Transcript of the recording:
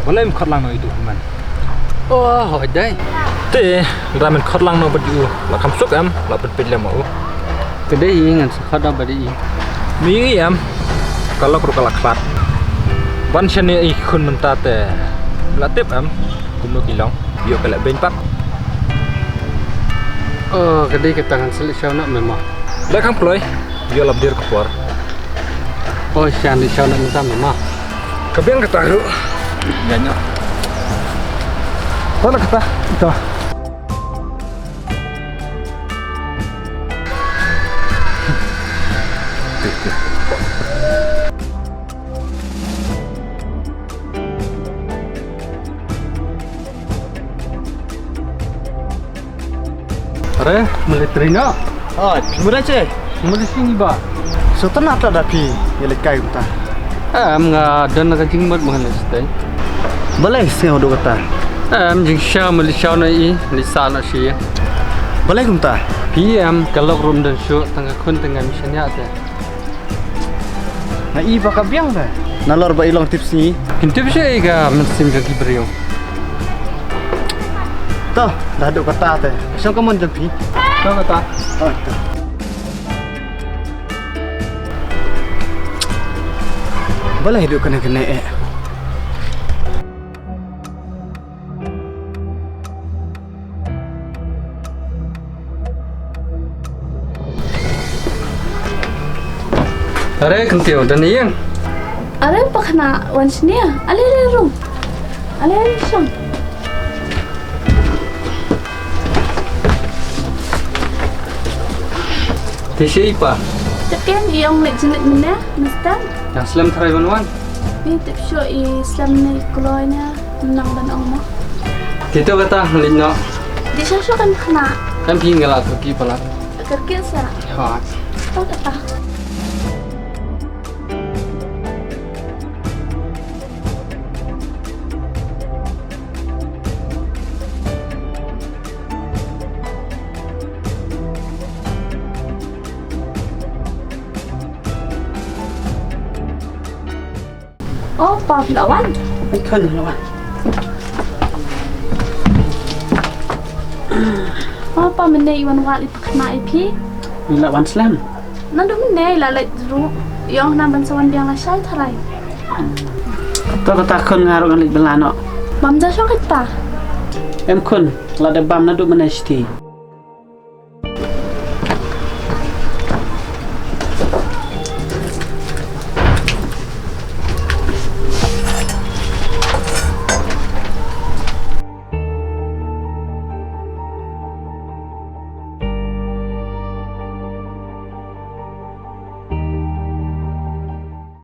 Boleh mkot lang no itu man. Oh, hỏi đây. Te, ra mình khot lang no bật u, là khăm súc em, là bật pin lem u. Cái đấy ngàn khát đâu beri. Mi em, kalau kru kalak klat. Wan chane I khun menta te, la tip em, kum no kilong, yo kala ben pak. Cái đấy cái tangan seli sao nak memang. La kham ploy, yo lab dir kapor. Oh, sian di sao nak minta memang. Kebiang kata ru. Ganyo. Mana kata? Itu. Are, military na. Oh, mula cek. Mula sini ba. So tanah tak ada pi, yang lekai kita. Nga dan nak jing mat mengenai stay. Boleh sih udah kata. Jing siya muli siya na ni sana siya. Boleh kita. PM kalau room dan show tengah kun tengah misalnya ada. Nah, i bakal biang dah. Nalor ba ilong tips ni. Kinti siya iga mesim lagi beriyo. Toh, dah ada kata teh. So kamu jangan pi. Tahu kata? Oh, toh. Boleh hidup kena eh. Are kentio dan yang. Are pak na once niya. Ale rum. Ale siyang. Tisha ipa. Tekan iyong legend mana, Mister? Yang slam try one. Ini tip show Islam ni kuloynya menang ban oma. Kita kata melino. Di show kan kena Kan pinggal atau kipala. kerkis ya. Ha. Tahu tak? Oh, Pak lawan. Ikan lawan. Oh, Pak mana iwan wali kena IP? Lawan slam. Nandu mana lalai dulu. Yang namban sawan biang lasai tharai. Toh kata kun ngaruh ngalik belano. Bam jasho kita. Em kun, lada bam nadu mana sti.